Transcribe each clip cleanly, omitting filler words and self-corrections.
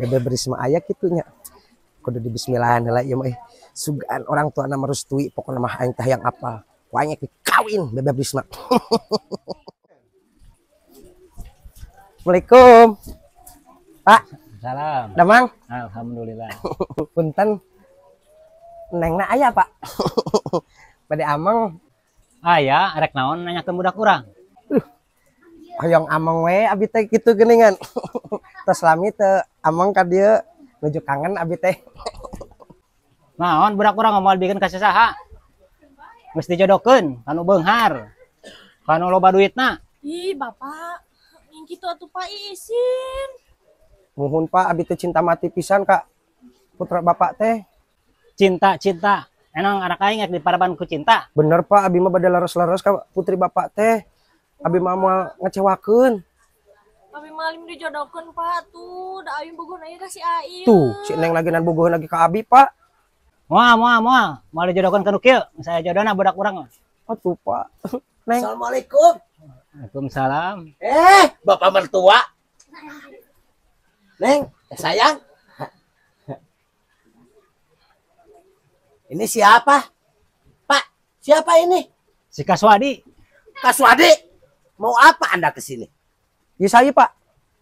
Bebe berisma ayak gitunya kudu di bismillahan lah ieu mah sugan orang tua na merestui pokona mah aing teh yang apal wae kawin bebe berisma. Assalamualaikum Pak. Salam. Damang. Alhamdulillah. Punten nengna aya Pak. Bade amang Aya rek naon nanyakeun budak urang. hoyong amang we abi teh kitu geuningan. Tos lami teu amang ka dieu nuju kangen abi teh. Naon budak urang moal bikin ka saha? Geus dijodokeun kanu beunghar. Kanu loba duitna. Ih, Bapak, yang gitu atuh Pak izin. Muhun Pak abi teh cinta mati pisan Kak putra Bapak teh. Cinta. Enang anak aing rek diparaban ku cinta. Bener Pak abi mah bade laras-laras ka putri Bapak teh. Abi mah moal ngecewakeun. Abi malim dijodohkeun Pak tuh, da aing bogoh aya kasih aing. Tuh, si Neng lagi nan bogoh lagi ka abi Pak. Moal dijodohkeun kanu kieu. Saya jodohna budak urang. Atuh Pak. Neng. Assalamualaikum. Waalaikumsalam. Bapak mertua. Neng, sayang. Ini siapa? Pak, siapa ini? Si Kaswadi. Kaswadi. Mau apa Anda ke sini? Ya saya Pak.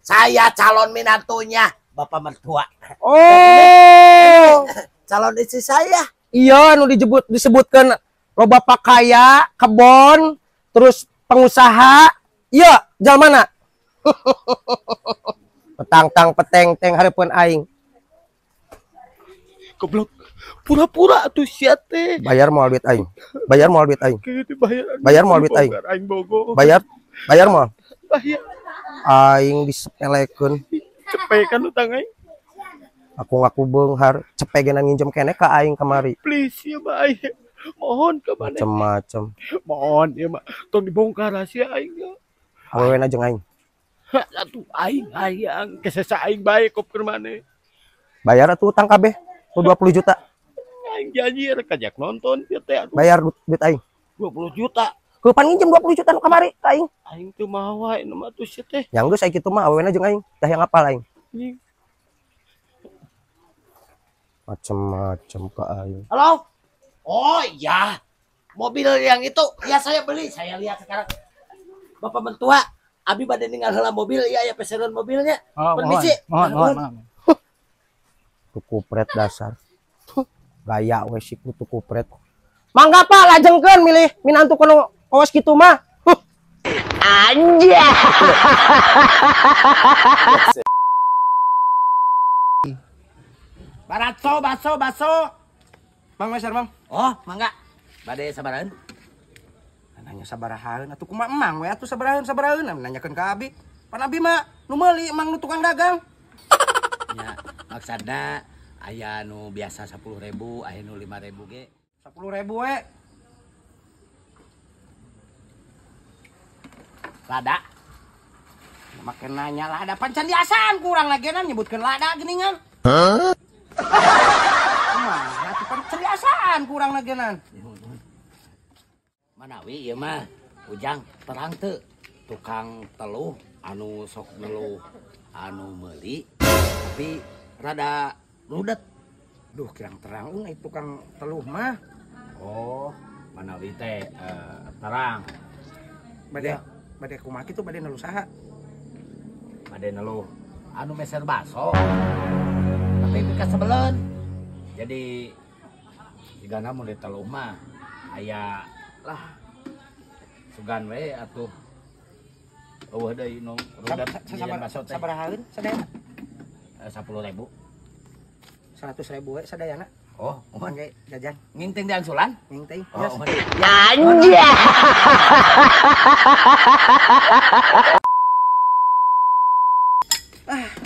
Saya calon minantunya Bapak mertua. Oh. Calon istri saya. Iya anu disebutkan loba pakaya, kebon, terus pengusaha. Iya, jal mana? Petang-tang peteng-teng hareupeun aing. Goblok. Pura-pura tuh sia teh. Bayar moal duit aing. Bayar moal duit aing. Bayar moal duit aing. Aing bogo. Bayar moal. Bayar. Aing disepelekeun. Cepekan utang aing. Aku ngaku beunghar, cepegenan nginjem keneh ka aing kamari. Please ya Pak. Mohon ke mana? Macem-macem. Mohon ya Mak. Tong dibongkar rahasia aing ya. Awewe jeung aing. Atuh aing hayang kesesa aing bae kop keur maneh. Bayar atuh utang kabeh. 20 juta. Aing janji rek kajak nonton ieu teh. Bayar duit aing. 20 juta. Kupan nginjem 20 juta nu kamari ka aing. Aing teu mau wae nu mah tuh sia teh. Yang geus aya kitu mah awewe jeung aing. Tah yang apal aing. Macem-macem ka aing. Halo? Oh iya. Mobil yang itu ya saya beli. Saya lihat sekarang. Bapak mentua, abi bade ninggal heula mobil ya pesenan mobilnya. Oh, Permisi. Mohon. Tuku pret dasar. Gaya we si tuku pret. Mangga Pak lajengkeun milih minantu kono kawas kitu mah. Anja. Baso. Mang Maser Mang. Oh, mangga. Bade sabarahan? Nanya sabarahaeun atuh kumaha emang we atuh sabarahaeun nanyakeun ka abi. Pan abi mah nu meuli emang nu tukang dagang. Ya, maksudna aya nu biasa 10.000, aya nu 5.000 ge. 10.000 we. Lada. Make nanya lada pancan diasaan kurang lagenan nyebutkeun lada geuningan. Kumaha atuh pancan diasaan kurang lagenan. Manawi ieu mah Ujang terang teu tukang teluh anu sok neluh anu meuli tapi rada rudet. Duh kirang terang itu tukang teluh mah. Oh, manawi teh terang. Bade kumaha kitu bade neluh saha? Bade neluh anu meser baso. Tapi ka sebelen. Jadi jigana mun diteluh mah aya lah sugan we atuh eueuh deui nu rudet nyian baso teh. Sabarahaeun sadayana? 10.000. 100.000 we sadayana. Oh, mohon Oke, jajan. nginteng di angsulan. Nginteng. Oh, Yes. mohon.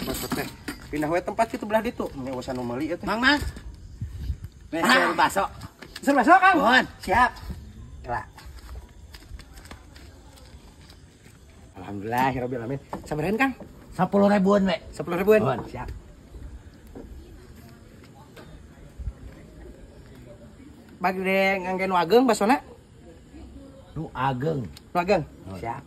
Maksud teh. Pindah we tempat kitu belah ditu. Nyawa nu meuli eta. Mang Mang. Ah. Baso. Suruh masuk, Kang. Mohon. Siap. Lah. Alhamdulillah, ya Rabbil alamin. Sabarahan, Kang? 10.000-an we. 10.000-an. Mohon. Siap. Bagi deh ngangge nu ageng basona. Nu ageng. Nu ageng. Oh. Siap.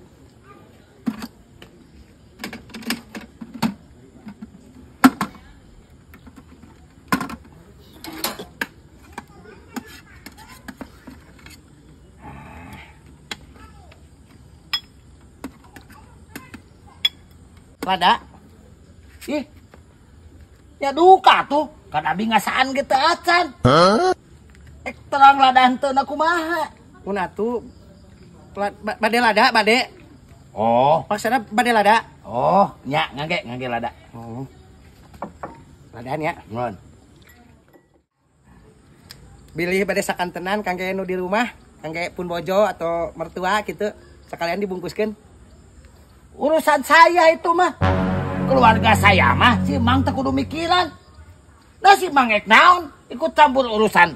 Lada. Ih. Ya duka tuh. Kan abi ngasaan gitu acan. Terang lada henteu na kumaha. Una tuh bade lada, bade. Oh. Maksudnya bade lada. Oh, nya ngangge lada. Oh. Ladaan ya. Mohon. Bilih bade sakantenan kangge nu di rumah, kangge pun bojo atau mertua gitu. Sekalian dibungkuskeun. Urusan saya itu mah. Keluarga saya mah si Mang teu kudu mikiran. Nah si Mang ek naon ikut campur urusan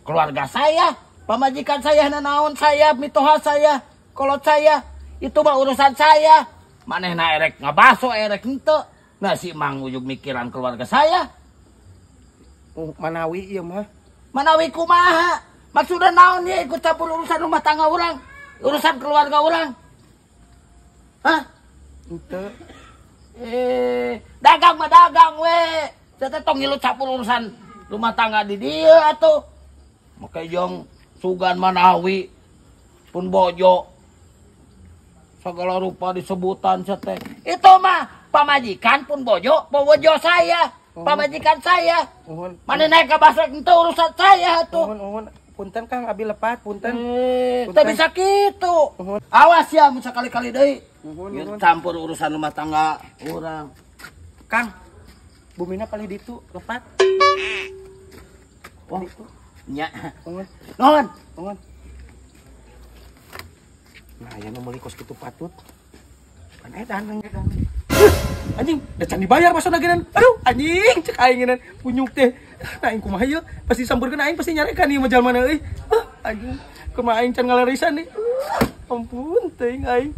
keluarga saya, pamajikan saya naon saya, mitoha saya, kolot saya, itu mah urusan saya. Manehna erek ngabaso erek henteu. Nah si Mang ujug mikiran keluarga saya. Manawi ieu mah. Manawi kumaha? Maksudna naon ya ikut campur urusan rumah tangga orang, urusan keluarga orang. Hah? Henteu. Dagang mah dagang we. Tete tong ngilu campur urusan rumah tangga di dia atuh. Make jong sugan Manawi pun bojo. Segala rupa disebutan teh. Itu mah pamajikan pun bojo saya. Pamajikan saya. Nuhun. Mana naik ke bahasa itu urusan saya tuh. Nuhun. Punten Kang, abi lepat, punten. Teu bisa kitu. Nuhun. Awas ya mun sakali-kali deui. Nuhun. Campur urusan rumah tangga orang. Kang, bumina paling ditu lepat. Oh, nya. Nuhun. Nuhun. Nuhun. Nah, aya nu meuli kos kitu patut. Kan edan. Anjing, da can dibayar pasona geunan. Aduh, anjing, cek aing geunan punyuk teh. Nah, aing kumaha ieu? Pasti sampeurkeun aing pasti nyarekan ieu mah jalmana euy. Anjing, kumaha aing can ngalarisan nih. Ampun, teuing aing.